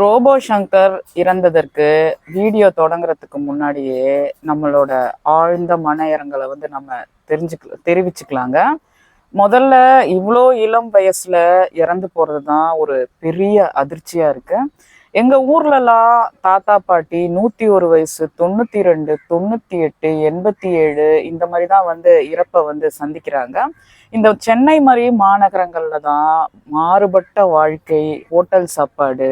Robot Shankar இறந்ததற்கு video தொடங்குறதுக்கு முன்னாடியே நம்மளோட ஆழ்ந்த மன இரங்கலை நம்ம தெரிவிச்சுக்கலாங்க. முதல்ல இவ்வளோ இளம் வயசுல இறந்து போறது தான் ஒரு பெரிய அதிர்ச்சியா இருக்கு. எங்க ஊர்லலாம் தாத்தா பாட்டி 101 வயசு, 92, 98, 87 இந்த மாதிரி தான் இறப்பை சந்திக்கிறாங்க. இந்த சென்னை மாதிரி மாநகரங்கள்ல தான் மாறுபட்ட வாழ்க்கை, ஹோட்டல் சாப்பாடு,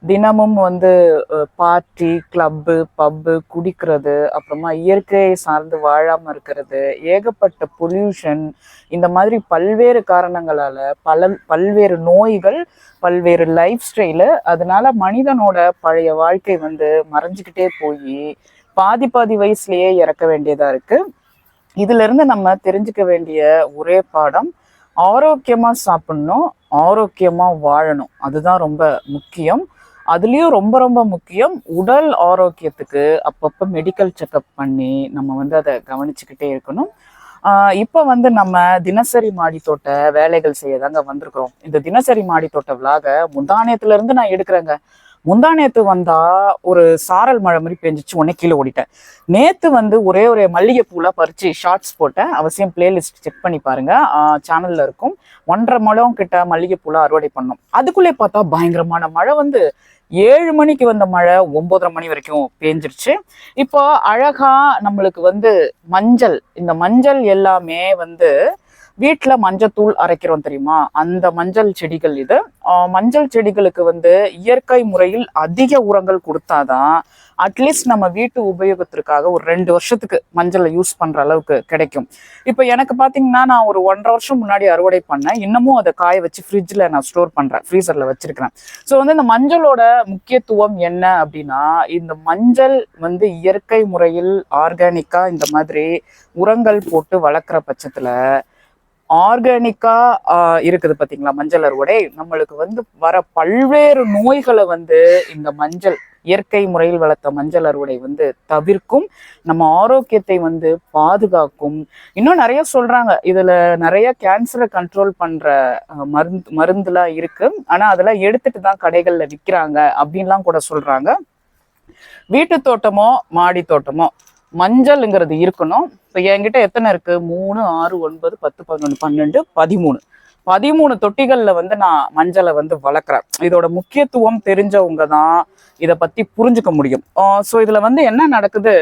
தினமும் பார்ட்டி, கிளப்பு, பப்பு, குடிக்கிறது, அப்புறமா இயற்கையை சார்ந்து வாழாம இருக்கிறது, ஏகப்பட்ட பொல்யூஷன், இந்த மாதிரி பல்வேறு காரணங்களால பல்வேறு நோய்கள், பல்வேறு லைஃப் ஸ்டைலு, அதனால மனிதனோட பழைய வாழ்க்கை மறைஞ்சுக்கிட்டே போய் பாதி வயசுலயே இறக்க வேண்டியதா இருக்கு. இதுல இருந்து நம்ம தெரிஞ்சுக்க வேண்டிய ஒரே பாடம், ஆரோக்கியமா சாப்பிடணும், ஆரோக்கியமா வாழணும். அதுதான் ரொம்ப முக்கியம். அதுலயும் ரொம்ப முக்கியம், உடல் ஆரோக்கியத்துக்கு அப்பப்போ மெடிக்கல் செக்அப் பண்ணி நம்ம அதை கவனிச்சுக்கிட்டே இருக்கணும். இப்போ நம்ம தினசரி மாடி தோட்ட வேலைகள் செய்யதாங்க வந்திருக்கிறோம். இந்த தினசரி மாடி தோட்ட விழாக முந்தானியத்துல இருந்து நான் எடுக்கிறேங்க. முந்தானேத்து வந்தா ஒரு சாரல் மழை மாதிரி பெஞ்சிச்சு, உடனே கீழே ஓடிட்டேன். நேத்து ஒரே மல்லிகைப்பூலாம் பறிச்சு ஷார்ட்ஸ் போட்டேன். அவசியம் பிளேலிஸ்ட் செக் பண்ணி பாருங்க, சேனல்ல இருக்கும். 1.5 முழம் கிட்ட மல்லிகைப்பூலாம் அறுவடை பண்ணோம். அதுக்குள்ளே பார்த்தா பயங்கரமான மழை 7 மணிக்கு வந்த மழை 9:30 மணி வரைக்கும் பேஞ்சிருச்சு. இப்போ அழகா நம்மளுக்கு மஞ்சள், இந்த மஞ்சள் எல்லாமே வீட்டுல மஞ்சத்தூள் அரைக்கிறோம் தெரியுமா, அந்த மஞ்சள் செடிகள் இது. மஞ்சள் செடிகளுக்கு இயற்கை முறையில் அதிக உரங்கள் கொடுத்தாதான் அட்லீஸ்ட் நம்ம வீட்டு உபயோகத்திற்காக ஒரு 2 வருஷத்துக்கு மஞ்சளை யூஸ் பண்ற அளவுக்கு கிடைக்கும். இப்போ எனக்கு பாத்தீங்கன்னா, நான் ஒரு 1.5 வருஷம் முன்னாடி அறுவடை பண்ணேன். இன்னமும் அதை காய வச்சு ஃப்ரிட்ஜ்ல நான் ஸ்டோர் பண்றேன், ஃப்ரீசர்ல வச்சிருக்கிறேன். ஸோ இந்த மஞ்சளோட முக்கியத்துவம் என்ன அப்படின்னா, இந்த மஞ்சள் இயற்கை முறையில் ஆர்கானிக்கா இந்த மாதிரி உரங்கள் போட்டு வளர்க்குற பட்சத்துல ஆர்கானிக்கா இருக்குது பாத்தீங்களா மஞ்சள் அறுவடை, நம்மளுக்கு வர பல்வேறு நோய்களை இந்த மஞ்சள், இயற்கை முறையில் வளர்த்த மஞ்சள் அறுவடை தவிர்க்கும். நம்ம ஆரோக்கியத்தை பாதுகாக்கும். இன்னும் நிறைய சொல்றாங்க, இதுல நிறைய கேன்சரை கண்ட்ரோல் பண்ற மருந்துலாம் இருக்கு. ஆனா அதெல்லாம் எடுத்துட்டு தான் கடைகள்ல விற்கிறாங்க அப்படின்லாம் கூட சொல்றாங்க. வீட்டு தோட்டமோ மாடி தோட்டமோ மஞ்சள்ங்கிறது இருக்கணும். இப்போ என்கிட்ட எத்தனை இருக்கு? 3, 6, 9, 10, 11, 12, 13 தொட்டிகள்ல நான் மஞ்சளை வளர்க்குறேன். இதோட முக்கியத்துவம் தெரிஞ்சவங்க தான் இதை பத்தி புரிஞ்சுக்க முடியும். ஸோ இதுல என்ன நடக்குது,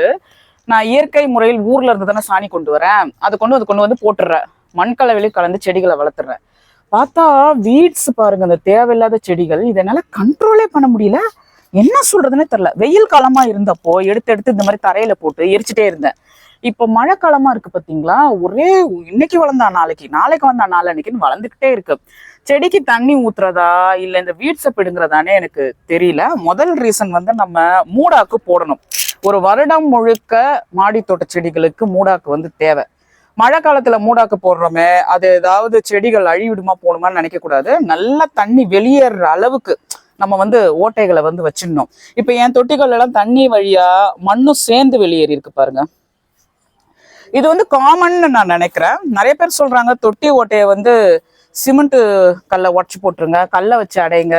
நான் இயற்கை முறையில் ஊர்ல இருந்து தானே சாணி கொண்டு வரேன், அதை கொண்டு வந்து போட்டுடுறேன், மண்கலவையில கலந்து செடிகளை வளர்த்துறேன். பார்த்தா வீட்ஸ் பாருங்க, அந்த தேவையில்லாத செடிகள், இதனால கண்ட்ரோலே பண்ண முடியல. என்ன சொல்றதுன்னே தெரியல. வெயில் காலமா இருந்தப்போ எடுத்து இந்த மாதிரி தரையில போட்டு எரிச்சுட்டே இருந்தேன். இப்போ மழை காலமா இருக்கு பாத்தீங்களா, ஒரே இன்னைக்கு வளர்ந்தா நாளைக்கு வந்தா நாளைக்குன்னு வளர்ந்துகிட்டே இருக்கு. செடிக்கு தண்ணி ஊத்துறதா இல்ல இந்த வீட்ஸை பிடுங்குறதானே எனக்கு தெரியல. முதல் ரீசன் நம்ம மூடாக்கு போடணும். ஒரு வருடம் முழுக்க மாடி தோட்ட செடிகளுக்கு மூடாக்கு தேவை. மழை காலத்துல மூடாக்கு போடுறோமே, அது ஏதாவது செடிகள் அழிவிடுமா போகணுமான்னு நினைக்க கூடாது. நல்லா தண்ணி வெளியேற அளவுக்கு நம்ம ஓட்டைகளை வச்சிடணும். இப்ப என் தொட்டிகள் எல்லாம் தண்ணி வழியா மண்ணும் சேர்ந்து வெளியேறி இருக்கு பாருங்க. இது காமன்னு நான் நினைக்கிறேன். நிறைய பேர் சொல்றாங்க தொட்டி ஓட்டையை சிமெண்ட் கல்லை உடச்சி போட்டுருங்க, கல்லை வச்சு அடையுங்க,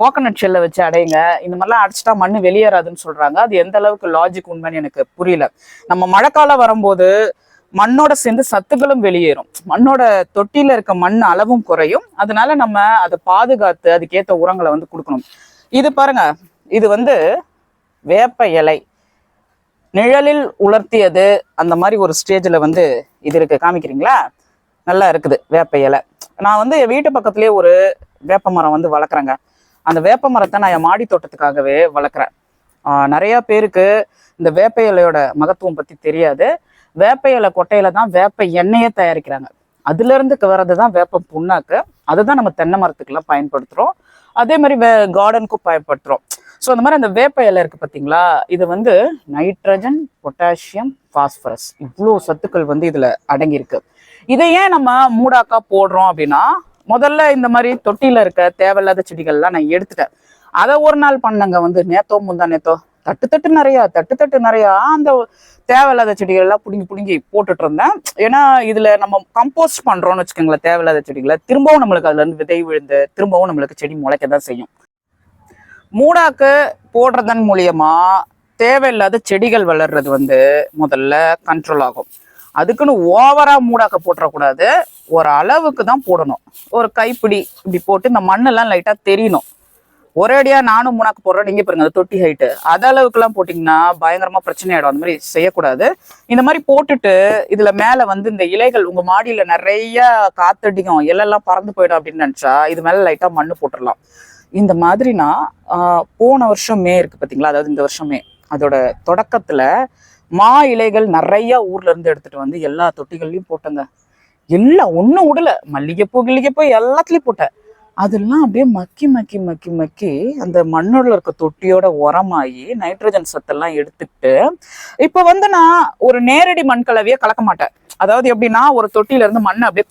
கோகனட் ஷெல்லை வச்சு அடையுங்க, இந்த மாதிரிலாம் அடைச்சிட்டா மண்ணு வெளியேறாதுன்னு சொல்றாங்க. அது எந்த அளவுக்கு லாஜிக் உண்மைன்னு எனக்கு புரியல. நம்ம மழைக்காலம் வரும்போது மண்ணோட சேர்ந்து சத்துக்களும் வெளியேறும், மண்ணோட தொட்டியில இருக்க மண் அளவும் குறையும். அதனால நம்ம அதை பாதுகாத்து அதுக்கேற்ற உரங்களை கொடுக்கணும். இது பாருங்க, இது வேப்ப இலை நிழலில் உலர்த்தியது, அந்த மாதிரி ஒரு ஸ்டேஜ்ல இது இருக்கு. காமிக்கிறீங்களா? நல்லா இருக்குது வேப்ப இலை. நான் என் வீட்டு பக்கத்துலயே ஒரு வேப்ப மரம் வளர்க்குறேங்க. அந்த வேப்ப மரத்தை நான் என் மாடி தோட்டத்துக்காகவே வளர்க்குறேன். நிறைய பேருக்கு இந்த வேப்ப இலையோட மகத்துவம் பத்தி தெரியாது. வேப்ப இலை கொட்டையில தான் வேப்ப எண்ணெயே தயாரிக்கிறாங்க. அதுல இருந்து வர்றதுதான் வேப்ப புண்ணாக்கு. அதுதான் நம்ம தென்னை மரத்துக்கெல்லாம் பயன்படுத்துறோம். அதே மாதிரி கார்டனுக்கும் பயன்படுத்துறோம். ஸோ அந்த மாதிரி அந்த வேப்ப இலை இருக்கு பார்த்தீங்களா, இது நைட்ரஜன், பொட்டாசியம், பாஸ்பரஸ், இவ்வளோ சத்துக்கள் இதுல அடங்கியிருக்கு. இதை ஏன் நம்ம மூடாக்கா போடுறோம் அப்படின்னா, முதல்ல இந்த மாதிரி தொட்டியில இருக்க தேவையில்லாத செடிகள்லாம் நான் எடுத்துட்டேன். அதை ஒரு நாள் பண்ணங்க, நேத்தோ முந்தா நேத்தோ தட்டு நிறையா அந்த தேவையில்லாத செடிகள் எல்லாம் புடுங்கி போட்டுட்டு இருந்தேன். ஏன்னா இதுல நம்ம கம்போஸ்ட் பண்றோம்னு வச்சுக்கோங்களேன், தேவையில்லாத செடிகளை திரும்பவும் நம்மளுக்கு அதுல இருந்து விதை விழுந்து திரும்பவும் நம்மளுக்கு செடி முளைக்க தான் செய்யும். மூடாக்கு போடுறதன் மூலியமா தேவையில்லாத செடிகள் வளர்றது வந்து முதல்ல கண்ட்ரோல் ஆகும். அதுக்குன்னு ஓவரா மூடாக்க போட்டுறக்கூடாது. ஒரு அளவுக்கு தான் போடணும். ஒரு கைப்பிடி இப்படி போட்டு இந்த மண்ணெல்லாம் லைட்டா தெரியணும். ஒரேடியா நானும் மூணாக்கு போடுறேன், நீங்க பாருங்க அது தொட்டி ஹைட்டு, அது அளவுக்குலாம் போட்டிங்கன்னா பயங்கரமா பிரச்சனை ஆயிடும். அந்த மாதிரி செய்யக்கூடாது. இந்த மாதிரி போட்டுட்டு இதுல மேல வந்து இந்த இலைகள் உங்க மாடியில நிறைய காத்தடிக்கும், இலையெல்லாம் பறந்து போயிடும் அப்படின்னு நினைச்சா இது மேல லைட்டா மண்ணு போட்டுடலாம். இந்த மாதிரி நான் போன வருஷம் மே இருக்கு பாத்தீங்களா, அதாவது இந்த வருஷமே அதோட தொடக்கத்துல மா இலைகள் நிறைய ஊர்ல இருந்து எடுத்துட்டு வந்து எல்லா தொட்டிகள்லயும் போட்டேங்க. எல்லாம் ஒன்றும் விடல, மல்லிகைப்பூ கிள்ளிகைப்பூ எல்லாத்துலயும் போட்டேன். அதெல்லாம் அப்படியே மக்கி மக்கி மக்கி மக்கி அந்த மண்ணோட இருக்க தொட்டியோட உரமாயி நைட்ரஜன் சத்தெல்லாம் எடுத்துக்கிட்டு இப்போ வந்து நான் ஒரு நேரடி மண் கலவையே கலக்க மாட்டேன். அதாவது எப்படின்னா ஒரு தொட்டியில இருந்து மண்ணை அப்படியே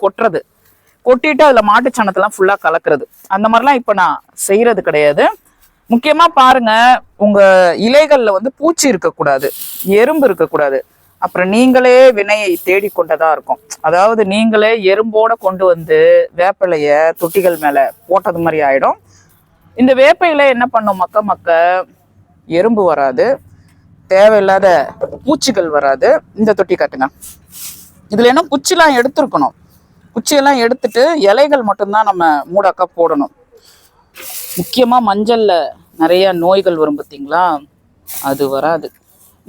கொட்டிட்டு அதுல மாட்டுச்சாணத்தெல்லாம் ஃபுல்லா கலக்குறது, அந்த மாதிரிலாம் இப்ப நான் செய்யறது கிடையாது. முக்கியமா பாருங்க, உங்க இலைகள்ல வந்து பூச்சி இருக்கக்கூடாது, எறும்பு இருக்கக்கூடாது. அப்புறம் நீங்களே வினையை தேடி கொண்டதா இருக்கும். அதாவது நீங்களே எறும்போட கொண்டு வந்து வேப்பிலைய தொட்டிகள் மேல போட்டது மாதிரி ஆயிடும். இந்த வேப்பையில என்ன பண்ணும், மக்க எறும்பு வராது, தேவையில்லாத பூச்சிகள் வராது. இந்த தொட்டி காட்டுங்க. இதுல என்ன குச்சிலாம் எடுத்துருக்கணும், குச்சியெல்லாம் எடுத்துட்டு இலைகள் மட்டும்தான் நம்ம மூடாக்கா போடணும். முக்கியமா மஞ்சள்ல நிறைய நோய்கள் வரும் பார்த்தீங்களா, அது வராது.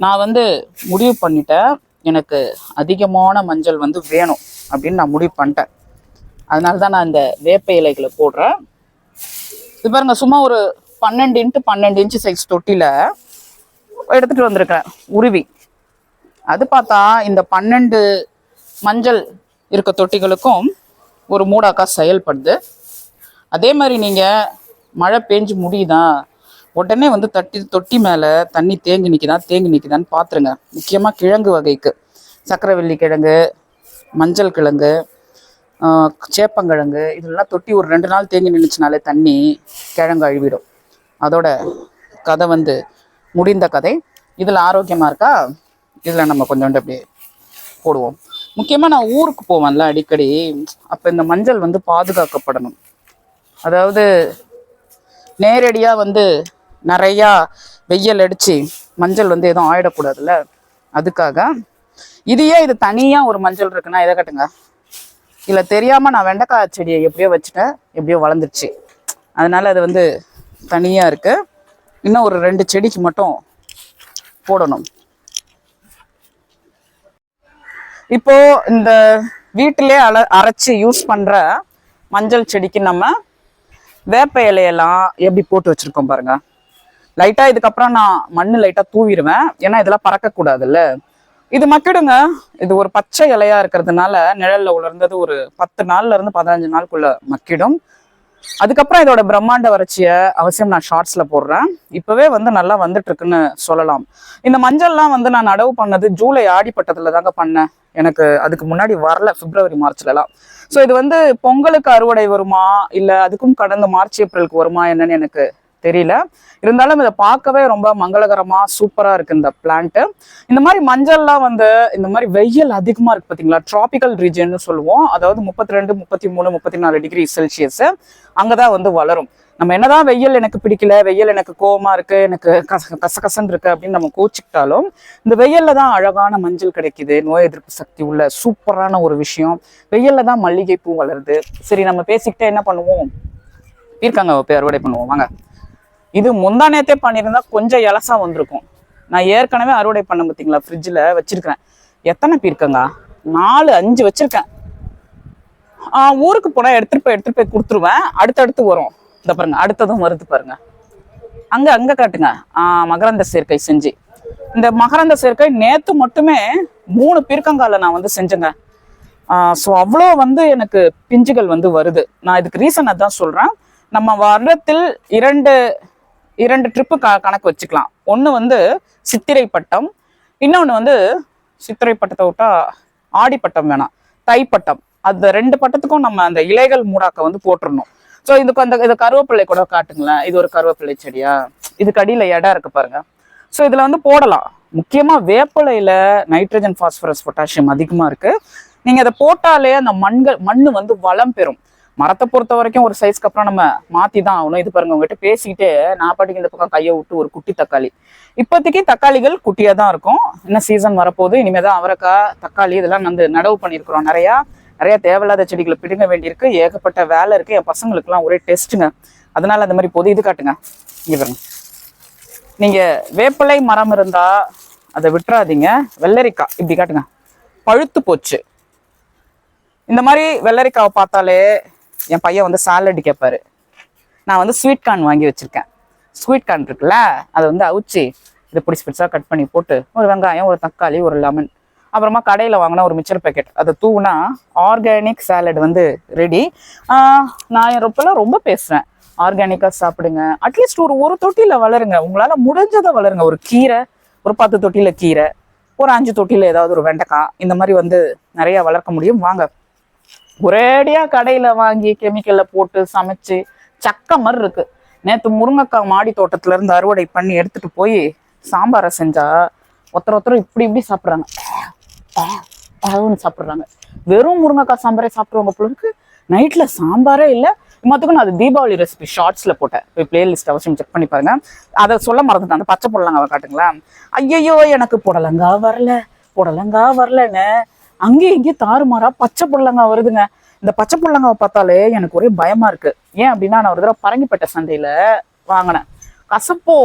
நான் வந்து முடிவு பண்ணிட்டேன், எனக்கு அதிகமான மஞ்சள் வந்து வேணும் அப்படின்னு நான் முடிவு பண்ணிட்டேன். அதனால தான் நான் இந்த வேப்ப இலைகளை போடுறேன். இது பாருங்க, சும்மா ஒரு 12 x 12 இன்ச்சு சைஸ் தொட்டில எடுத்துட்டு வந்திருக்கேன் உருவி. அது பார்த்தா இந்த 12 மஞ்சள் இருக்க தொட்டிகளுக்கும் ஒரு மூடாக்கா செயல்படுது. அதே மாதிரி நீங்க மழை பெஞ்சு முடியுதா உடனே வந்து தொட்டி மேல தண்ணி தேங்கி நிற்குதான்னு பாத்துருங்க. முக்கியமா கிழங்கு வகைக்கு சக்கரவள்ளி கிழங்கு, மஞ்சள் கிழங்கு, சேப்பங்கிழங்கு, இதெல்லாம் தொட்டி ஒரு 2 நாள் தேங்கி நின்றுச்சுனாலே தண்ணி கிழங்கு அழிவிடும். அதோட கதை வந்து முடிந்த கதை. இதுல ஆரோக்கியமா இருக்கா, இதுல நம்ம கொஞ்சோண்டு அப்படியே போடுவோம். முக்கியமா நான் ஊருக்கு போவேன்ல அடிக்கடி, அப்ப இந்த மஞ்சள் வந்து பாதுகாக்கப்படணும். அதாவது நேரடியா வந்து நிறையா வெயில் அடிச்சு மஞ்சள் வந்து எதுவும் ஆயிடக்கூடாதுல்ல, அதுக்காக. இது தனியா ஒரு மஞ்சள் இருக்குன்னா இதை கட்டுங்க. இல்ல தெரியாம நான் வெண்டைக்காய் செடியை எப்படியோ வச்சுட்டேன், எப்படியோ வளர்ந்துருச்சு. அதனால அது வந்து தனியா இருக்கு. இன்னும் ஒரு 2 செடிக்கு மட்டும் போடணும். இப்போ இந்த வீட்டிலே அரைச்சி யூஸ் பண்ற மஞ்சள் செடிக்கு நம்ம வேப்ப இலையெல்லாம் எப்படி போட்டு வச்சிருக்கோம் பாருங்க. லைட்டா இதுக்கப்புறம் நான் மண்ணு லைட்டா தூவிடுவேன், ஏன்னா இதெல்லாம் பறக்கக்கூடாதுல்ல. இது மக்கிடுங்க. இது ஒரு பச்சை இலையா இருக்கிறதுனால நிழல்ல உலர்ந்தது ஒரு 10 நாள்ல இருந்து 15 நாளுக்குள்ள மக்கிடும். அதுக்கப்புறம் இதோட பிரம்மாண்ட வறட்சியை அவசியம் நான் ஷார்ட்ஸ்ல போடுறேன். இப்பவே வந்து நல்லா வந்துட்டு இருக்குன்னு சொல்லலாம். இந்த மஞ்சள்லாம் வந்து நான் நடவு பண்ணது ஜூலை ஆடிப்பட்டத்துல தாங்க பண்ணேன். எனக்கு அதுக்கு முன்னாடி வரல, பிப்ரவரி மார்ச்லலாம். ஸோ இது வந்து பொங்கலுக்கு அறுவடை வருமா இல்லை அதுக்கும் கடந்த மார்ச் ஏப்ரலுக்கு வருமா என்னன்னு எனக்கு தெரியல. இருந்தாலும் இதை பார்க்கவே ரொம்ப மங்களகரமா சூப்பரா இருக்கு இந்த பிளான்ட். இந்த மாதிரி மஞ்சள்லாம் வந்து இந்த மாதிரி வெயில் அதிகமா இருக்கு பாத்தீங்களா, டிராபிக்கல் ரீஜன் சொல்லுவோம். அதாவது 32, 33, 34 டிகிரி செல்சியஸ் அங்கதான் வந்து வளரும். நம்ம என்னதான் வெயில் எனக்கு பிடிக்கல, வெயில் எனக்கு கோவமா இருக்கு, எனக்கு கசகசன்னு இருக்கு அப்படின்னு நம்ம கோச்சிக்கிட்டாலும் இந்த வெயில்ல தான் அழகான மஞ்சள் கிடைக்குது. நோய் எதிர்ப்பு சக்தி உள்ள சூப்பரான ஒரு விஷயம். வெயில்ல தான் மல்லிகை பூ வளருது. சரி, நம்ம பேசிக்கிட்டே என்ன பண்ணுவோம், பீர்க்கங்க போய் அறுவடை பண்ணுவோம் வாங்க. இது முந்தா நேரத்தே பண்ணியிருந்தா கொஞ்சம் இலசா வந்திருக்கும். நான் ஏற்கனவே அறுவடை பண்ண பார்த்தீங்களா, ஃப்ரிட்ஜில் வச்சிருக்கிறேன். எத்தனை பீர்க்கங்க, 4, 5 வச்சிருக்கேன். ஊருக்கு போனால் எடுத்துட்டு போய் கொடுத்துருவேன். அடுத்தடுத்து வரும். இந்த பாருங்க, அடுத்ததும் வருது பாருங்க. அங்க காட்டுங்க. மகரந்த சேர்க்கை செஞ்சு, இந்த மகரந்த சேர்க்கை நேத்து மட்டுமே 3 பீர்க்கங்கால நான் வந்து செஞ்சேங்க. ஸோ அவ்வளோ வந்து எனக்கு பிஞ்சுகள் வந்து வருது. நான் இதுக்கு ரீசன் அதான் சொல்றேன். நம்ம வருடத்தில் 2 ட்ரிப்பு கணக்கு வச்சுக்கலாம். ஒன்று வந்து சித்திரை பட்டம், இன்னொன்று வந்து சித்திரை பட்டத்தை விட்டா ஆடிப்பட்டம் வேணாம், தைப்பட்டம். அந்த 2 பட்டத்துக்கும் நம்ம அந்த இலைகள் மூடாக்க வந்து போட்டுடணும். ஸோ இதுக்கு இந்த கருவேப்பிள்ளை கூட காட்டுங்களேன். இது ஒரு கருவேப்பிள்ளை செடியா, இதுக்கு அடியில் இடம் இருக்கு பாருங்க. ஸோ இதில் வந்து போடலாம். முக்கியமாக வேப்பிலையில் நைட்ரஜன், பாஸ்பரஸ், பொட்டாசியம் அதிகமாக இருக்கு. நீங்கள் அதை போட்டாலே அந்த மண் வந்து வளம் பெறும். மரத்தை பொறுத்த வரைக்கும் ஒரு சைஸ்க்கு அப்புறம் நம்ம மாத்தி தான் ஆகணும். இது பாருங்க, உங்ககிட்ட பேசிக்கிட்டு நான் பாட்டுக்கு இந்த பக்கம் கையை விட்டு ஒரு குட்டி தக்காளி. இப்போதைக்கு தக்காளிகள் குட்டியா தான் இருக்கும். இன்னும் சீசன் வரப்போகுது. இனிமேதான் அவரைக்காய், தக்காளி இதெல்லாம் வந்து நடவு பண்ணியிருக்கிறோம். நிறைய தேவையில்லாத செடிகளை பிடுங்க வேண்டியிருக்கு. ஏகப்பட்ட வேலை இருக்கு. என் பசங்களுக்குலாம் ஒரே டெஸ்ட்டுங்க. அதனால அந்த மாதிரி போது. இது காட்டுங்க, இங்க பாருங்க. நீங்க வேப்பிலை மரம் இருந்தா அதை விட்டுறாதீங்க. வெள்ளரிக்காய் இப்படி காட்டுங்க, பழுத்து போச்சு. இந்த மாதிரி வெள்ளரிக்காவை பார்த்தாலே என் பையன் வந்து சாலட் கேட்பாரு. நான் வந்து ஸ்வீட் கார்ன் வாங்கி வச்சிருக்கேன். ஸ்வீட் கார்ன் இருக்குல்ல, அதை வந்து அவிச்சு இதை பிடிச்சா கட் பண்ணி போட்டு ஒரு வெங்காயம், ஒரு தக்காளி, ஒரு லெமன், அப்புறமா கடையில் வாங்கினா ஒரு மிச்சர் பேக்கெட், அதை தூவுனா ஆர்கானிக் சாலட் வந்து ரெடி. நான் என் ரொம்ப பேசுகிறேன், ஆர்கானிக்காக சாப்பிடுங்க. அட்லீஸ்ட் ஒரு தொட்டியில் வளருங்க. உங்களால் முடிஞ்சதை வளருங்க. ஒரு கீரை, ஒரு 10 தொட்டியில் கீரை, ஒரு 5 தொட்டியில் ஏதாவது ஒரு வெண்டைக்காய், இந்த மாதிரி வந்து நிறைய வளர்க்க முடியும். வாங்க, ஒரேடியா கடையில வாங்கி கெமிக்கல்ல போட்டு சமைச்சு சக்க மாதிரி இருக்கு. நேற்று முருங்கைக்காய் மாடி தோட்டத்துல இருந்து அறுவடை பண்ணி எடுத்துட்டு போய் சாம்பாரை செஞ்சா ஒருத்தர் இப்படி சாப்பிட்றாங்க, சாப்பிட்றாங்க. வெறும் முருங்கைக்காய் சாம்பாரே சாப்பிடுவாங்க பொழுதுக்கு. நைட்ல சாம்பாரே இல்லை. மொத்தக்கும் நான் அது தீபாவளி ரெசிபி ஷார்ட்ஸ்ல போட்டேன், போய் பிளேலிஸ்ட் அவசியம் செக் பண்ணி பாருங்க. அதை சொல்ல மறந்துட்டேன். அந்த பச்சை புடலங்காவை காட்டுங்களா. ஐயோ எனக்கு புடலங்கா வரலன்னு அங்கேயும் இங்கேயும் தாறுமாறா பச்சை புடலங்கா வருதுங்க. இந்த பச்சை புடலங்காவை பார்த்தாலே எனக்கு ஒரே பயமா இருக்கு. ஏன் அப்படின்னா, நான் ஒரு தடவை பரங்கிப்பட்ட சந்தையில வாங்கினேன். கசப்பு.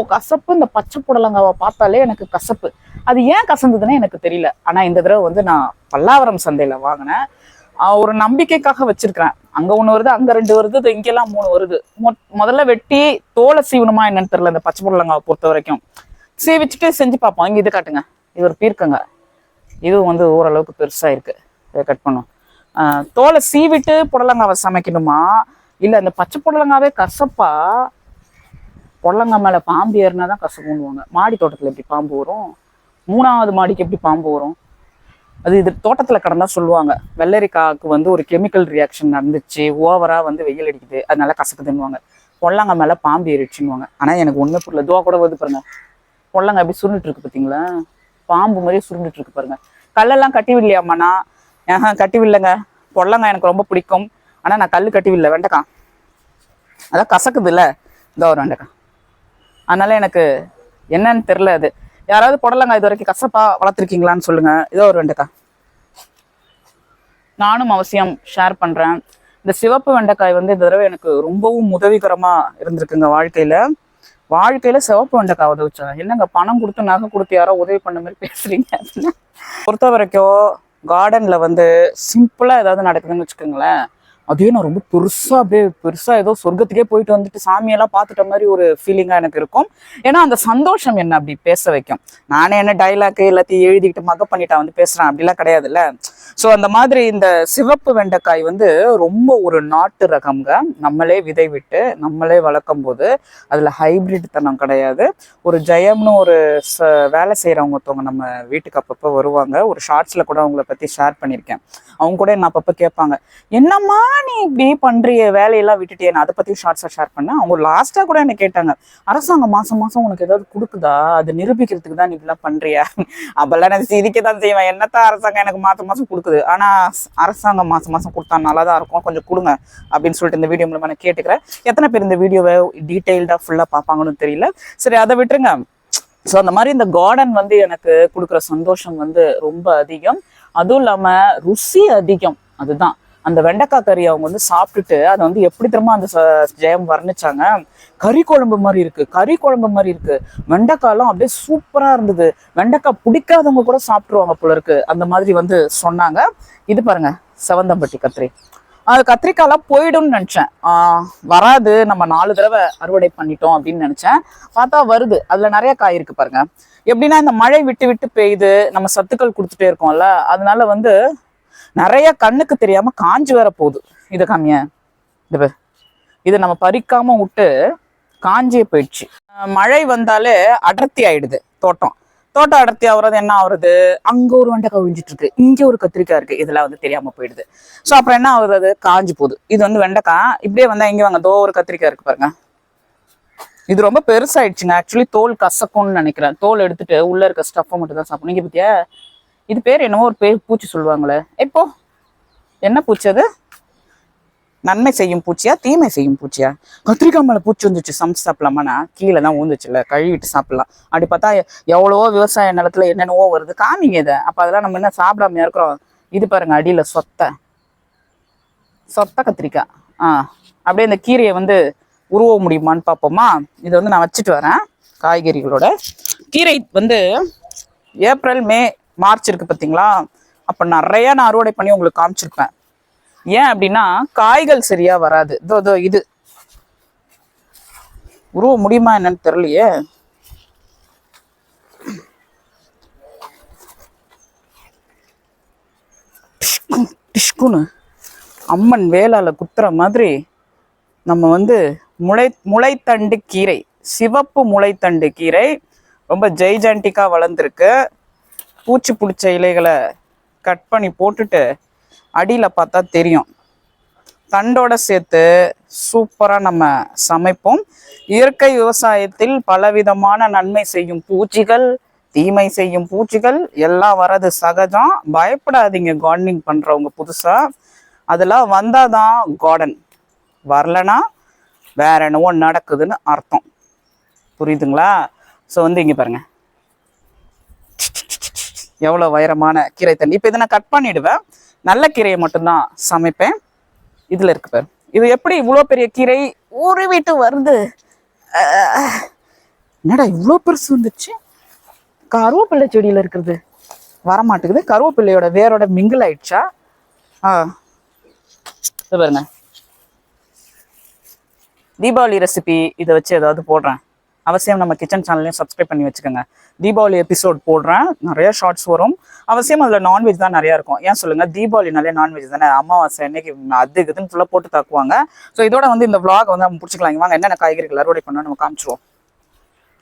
இந்த பச்சை புடலங்காவை பார்த்தாலே எனக்கு கசப்பு. அது ஏன் கசந்ததுன்னு எனக்கு தெரியல. ஆனா இந்த தடவை வந்து நான் பல்லாவரம் சந்தையில வாங்கினேன். ஒரு நம்பிக்கைக்காக வச்சிருக்கிறேன். அங்க 1 வருது, அங்க 2 வருது, இங்கெல்லாம் 3 வருது. முதல்ல வெட்டி தோலை சீவணுமா என்னன்னு தெரியல. இந்த பச்சை புடலங்காவை பொறுத்த வரைக்கும் சீவிச்சுட்டு செஞ்சு பார்ப்போம். இங்க இது காட்டுங்க, இது ஒரு பீர்க்கங்க. இது வந்து ஓரளவுக்கு பெருசா இருக்கு. இதை கட் பண்ணும். தோலை சீவிட்டு புடலங்காவை சமைக்கணுமா, இல்ல இந்த பச்சை புடலங்காவே கசப்பா? புடலங்காய் மேல பாம்பு ஏறினா தான் கசப்புன்னுவாங்க. மாடி தோட்டத்துல எப்படி பாம்பு வரும்? 3வது மாடிக்கு எப்படி பாம்பு வரும்? அது இது தோட்டத்துல கடந்தா சொல்லுவாங்க, வெள்ளரிக்காய்க்கு வந்து ஒரு கெமிக்கல் ரியாக்ஷன் நடந்துச்சு, ஓவரா வந்து வெயில் அடிக்குது, அதனால கசக்குதுன்னுவாங்க. புடலங்காய் மேல பாம்பு ஏறிடுச்சுன்னுவாங்க. ஆனா எனக்கு ஒண்ணு புரியல. துவா கூட வந்து பாருங்க, புடலங்காய் எப்படி சுருண்டுட்டு இருக்கு பார்த்தீங்களா? பாம்பு மாதிரியே சுருண்டுட்டு இருக்கு பாருங்க. கல்லெல்லாம் கட்டி விடலையாம்மாண்ணா? கட்டி விடலைங்க. புடலங்காய் எனக்கு ரொம்ப பிடிக்கும். ஆனா நான் கல் கட்டி விடல. வெண்டைக்காய் அதான் கசக்குது இல்ல, இதோ ஒரு வெண்டைக்காய். அதனால எனக்கு என்னன்னு தெரியல. அது யாராவது புடலங்காய் இது வரைக்கும் கசப்பா வளர்த்துருக்கீங்களான்னு சொல்லுங்க. இதோ ஒரு வெண்டைக்காய். நானும் அவசியம் ஷேர் பண்றேன். இந்த சிவப்பு வெண்டைக்காய் வந்து இந்த தடவை எனக்கு ரொம்பவும் உதவிகரமா இருந்திருக்குங்க. வாழ்க்கையில சிவப்பு வெண்டைக்காய் உதவிச்சா என்னங்க, பணம் கொடுத்து நகை கொடுத்து யாரோ உதவி பண்ண மாதிரி பேசுறீங்க அப்படின்னா. பொறுத்த வரைக்கும் கார்டன்ல வந்து சிம்பிளா ஏதாவது நடக்குதுன்னு வச்சுக்கோங்களேன், அதே நான் ரொம்ப பெருசா ஏதோ சொர்க்கத்துக்கே போயிட்டு வந்துட்டு சாமியெல்லாம் பார்த்துட்ட மாதிரி ஒரு ஃபீலிங்கா எனக்கு இருக்கும். ஏன்னா அந்த சந்தோஷம் என்ன அப்படி பேச வைக்கும். நானே என்ன டைலாக்கு எல்லாத்தையும் எழுதிக்கிட்டு மக பண்ணிட்டா வந்து பேசுறேன் அப்படிலாம் கிடையாதுல்ல. ஸோ அந்த மாதிரி இந்த சிவப்பு வெண்டைக்காய் வந்து ரொம்ப ஒரு நாட்டு ரகம்ங்க. நம்மளே விதை விட்டு நம்மளே வளர்க்கும் போது அதுல ஹைபிரிட் தனம் கிடையாது. ஒரு ஜெயம்னு ஒரு வேலை செய்யறவங்க ஒருத்தவங்க நம்ம வீட்டுக்கு அப்பப்போ வருவாங்க. ஒரு ஷார்ட்ஸ்ல கூட அவங்கள பத்தி ஷேர் பண்ணியிருக்கேன். அவங்க கூட என்ன அப்பப்போ கேட்பாங்க, என்னம்மா நீ இப்படி பண்றிய, வேலையெல்லாம் விட்டுட்டே. நான் அதை பத்தி ஷார்ட்ஸா ஷேர் பண்ணேன். அவங்க லாஸ்டா கூட என்ன கேட்டாங்க, அரசாங்கம் மாசம் உனக்கு ஏதாவது கொடுக்குதா, அது நிரூபிக்கிறதுக்கு தான் நீ இப்படிலாம் பண்றியா? அப்பெல்லாம் நான் சிரிக்கதான் செய்வேன். என்னத்தான் அரசாங்கம் எனக்கு மாசம் கொடுக்குது, ஆனா அரசாங்கம் மாசம் கொடுத்தா நல்லாதான் இருக்கும், கொஞ்சம் கொடுங்க அப்படின்னு சொல்லிட்டு இந்த வீடியோ மூலமா நான் கேட்டுக்கிறேன். எத்தனை பேர் இந்த வீடியோவை டீட்டெயில்டா ஃபுல்லா பார்ப்பாங்கன்னு தெரியல. சரி, அதை விட்டுருங்க. ஸோ அந்த மாதிரி இந்த கார்டன் வந்து எனக்கு கொடுக்குற சந்தோஷம் வந்து ரொம்ப அதிகம். அதுவும் இல்லாம ருசி அதிகம். அதுதான் அந்த வெண்டைக்காய் கறி அவங்க வந்து சாப்பிட்டுட்டு அதை வந்து எப்படி திரும்ப அந்த ஜெயம் வர்ணிச்சாங்க, கறி குழம்பு மாதிரி இருக்கு. வெண்டைக்காயெல்லாம் அப்படியே சூப்பரா இருந்தது. வெண்டைக்காய் பிடிக்காதவங்க கூட சாப்பிட்டுருவாங்க போல இருக்கு, அந்த மாதிரி வந்து சொன்னாங்க. இது பாருங்க, செவந்தம்பட்டி கத்திரி. அது கத்திரிக்காயெல்லாம் போயிடும்னு நினைச்சேன். வராது, நம்ம 4 தடவை அறுவடை பண்ணிட்டோம் அப்படின்னு நினைச்சேன். பார்த்தா வருது. அதுல நிறைய காய் இருக்கு பாருங்க. எப்படின்னா இந்த மழை விட்டு பெய்யுது, நம்ம சத்துக்கள் கொடுத்துட்டே இருக்கோம்ல, அதனால வந்து நிறைய கண்ணுக்கு தெரியாம காஞ்சு வேற போகுது. இதை காமிய, இதை நம்ம பறிக்காம விட்டு காஞ்சே போயிடுச்சு. மழை வந்தாலே அடர்த்தி ஆயிடுது தோட்டம் அடர்த்தி ஆகுறது. என்ன ஆகுறது, அங்க ஒரு வெண்டைக்காய் விழிஞ்சிட்டு இருக்கு, இங்க ஒரு கத்திரிக்காய் இருக்கு, இதெல்லாம் வந்து தெரியாம போயிடுது. ஸோ அப்புறம் என்ன ஆகுறது, காஞ்சு போகுது. இது வந்து வெண்டைக்காய். இப்படியே வந்தா இங்க வாங்க, ஒரு கத்திரிக்காய் இருக்கு பாருங்க. இது ரொம்ப பெருசாயிடுச்சுங்க. ஆக்சுவலி தோல் கசக்கும்னு நினைக்கிறேன். தோல் எடுத்துட்டு உள்ள இருக்க ஸ்டஃப்பை மட்டும் தான் சாப்பிடணும். நீங்க பத்தியா, இது பேர் என்னவோ ஒரு பூச்சி சொல்லுவாங்களே, இப்போ என்ன பூச்சி அது, நன்மை செய்யும் பூச்சியா தீமை செய்யும் பூச்சியா? கத்திரிக்காய் மேலே பூச்சி வந்துச்சு, சமைச்சு சாப்பிடலாமாண்ணா? கீழே தான் ஊந்துச்சுல்ல, கழுவிட்டு சாப்பிடலாம். அப்படி பார்த்தா எவ்வளவோ விவசாய நிலத்துல என்னென்னவோ வருது, காமிங்க இதை. அப்போ அதெல்லாம் நம்ம என்ன சாப்பிடாம இருக்கிறோம்? இது பாருங்க, அடியில் சொத்த கத்திரிக்காய். அப்படியே இந்த கீரையை வந்து உருவ முடியுமான்னு பார்ப்போமா? இதை வந்து நான் வச்சுட்டு வரேன். காய்கறிகளோட கீரை வந்து ஏப்ரல் மே மார்ச் இருக்கு பார்த்தீங்களா? அப்போ நிறையா நான் அறுவடை பண்ணி உங்களுக்கு காமிச்சிருப்பேன். ஏன் அப்படின்னா காய்கள் சரியா வராது. இதோ இது உருவ முடியுமா என்னன்னு தெரியலையே. டிஷ்குன்னு அம்மன் வேளால குத்துற மாதிரி நம்ம வந்து முளைத்தண்டு கீரை, சிவப்பு முளைத்தண்டு கீரை ரொம்ப ஜெய்ஜாண்டிக்காக வளர்ந்துருக்கு. பூச்சி பிடிச்ச இலைகளை கட் பண்ணி போட்டுட்டு அடியில் பார்த்தா தெரியும், தண்டோட சேர்த்து சூப்பராக நம்ம சமைப்போம். இயற்கை விவசாயத்தில் பலவிதமான நன்மை செய்யும் பூச்சிகள், தீமை செய்யும் பூச்சிகள் எல்லாம் வர்றது சகஜம். பயப்படாதீங்க, கார்டனிங் பண்ணுறவங்க புதுசாக. அதெல்லாம் வந்தால் தான் கார்டன், வரலனா வேற என்னவோ நடக்குதுன்னு அர்த்தம். புரியுதுங்களா? ஸோ வந்து இங்கே பாருங்க, எவ்வளோ வைரமான கீரை தண்ணி. இப்போ இதை நான் கட் பண்ணிடுவேன், நல்ல கீரையை மட்டும்தான் சமைப்பேன். இதில் இருக்கு பாரு, இது எப்படி இவ்வளோ பெரிய கீரை உருவிட்டு வருது? என்னடா இவ்வளோ பெருசு வந்துச்சு? கருவேப்பிள்ளை செடியில் இருக்கிறது வரமாட்டேங்குது. கருவேப்பிள்ளையோட வேரோட மிங்கிள் ஆயிடுச்சா? பாருங்க, தீபாவளி ரெசிபி இதை வச்சு ஏதாவது போடுறேன். அவசியம் நம்ம கிச்சன் சேனல்லையும் சப்ஸ்கிரைப் பண்ணி வச்சுக்கோங்க. தீபாவளி எபிசோட் போடுறேன், நிறைய ஷார்ட்ஸ் வரும். அவசியம் அதில் நான்வெஜ் தான் நிறையா இருக்கும். ஏன் சொல்லுங்கள், தீபாவளினாலே நான்வெஜ் தானே. அமாவாசை அன்னைக்கு அது இதுன்னு ஃபுல்லாக போட்டு தாக்குவாங்க. ஸோ இதோட வந்து இந்த vlog வந்து நம்ம பிடிச்சிக்கலாம். வாங்க என்னென்ன காய்கறிகள் அறுவடை பண்ணோம் நம்ம காமிச்சிருவோம்.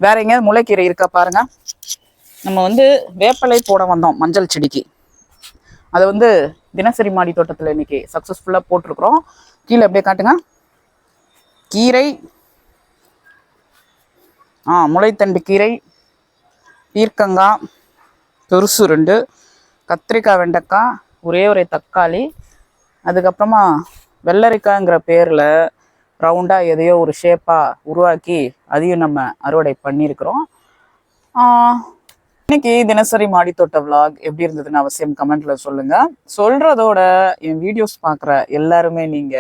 வேற எங்கேயாவது முளைக்கீரை இருக்கா பாருங்க. நம்ம வந்து வேப்பலை போட வந்தோம் மஞ்சள் செடிக்கு. அதை வந்து தினசரி மாடி தோட்டத்தில் இன்னைக்கு சக்ஸஸ்ஃபுல்லாக போட்டிருக்கிறோம். கீழே அப்படியே காட்டுங்க. கீரை, முளைத்தண்டு கீரை, பீர்க்கங்காய் பெருசு 2, கத்திரிக்காய், வெண்டைக்காய், ஒரே தக்காளி, அதுக்கப்புறமா வெள்ளரிக்காய்ங்கிற பேரில் ரவுண்டாக எதையோ ஒரு ஷேப்பாக உருவாக்கி அதையும் நம்ம அறுவடை பண்ணியிருக்கிறோம். இன்னைக்கு தினசரி மாடித்தோட்ட விளாக் எப்படி இருந்ததுன்னு அவசியம் கமெண்ட்ல சொல்லுங்க. சொல்றதோட என் வீடியோஸ் பார்க்குற எல்லாருமே நீங்க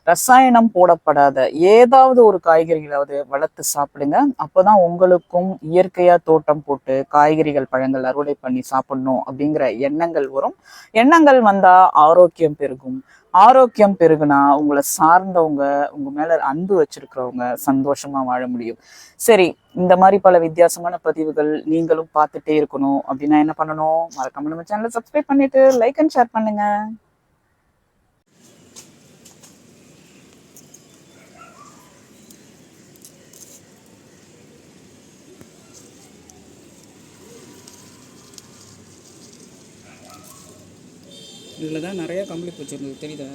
ரசாயனம் போடப்படாத ஏதாவது ஒரு காய்கறிகளாவது வளர்த்து சாப்பிடுங்க. அப்போதான் உங்களுக்கும் இயற்கையா தோட்டம் போட்டு காய்கறிகள் பழங்கள் அறுவடை பண்ணி சாப்பிடணும் அப்படிங்கிற எண்ணங்கள் வரும். எண்ணங்கள் வந்தா ஆரோக்கியம் பெருகும். ஆரோக்கியம் பெருகுனா உங்களை சார்ந்தவங்க, உங்க மேல அன்பு வச்சிருக்கிறவங்க சந்தோஷமா வாழ முடியும். சரி, இந்த மாதிரி பல வித்தியாசமான பதிவுகள் நீங்களும் பார்த்துட்டே இருக்கணும் அப்படின்னா என்ன பண்ணணும்? மறக்காம நம்ம சேனலை சப்ஸ்கிரைப் பண்ணிட்டு லைக் அண்ட் ஷேர் பண்ணுங்க. இதில் தான் நிறைய கம்பளி பூச்சி இருந்தது, தெரியுதா?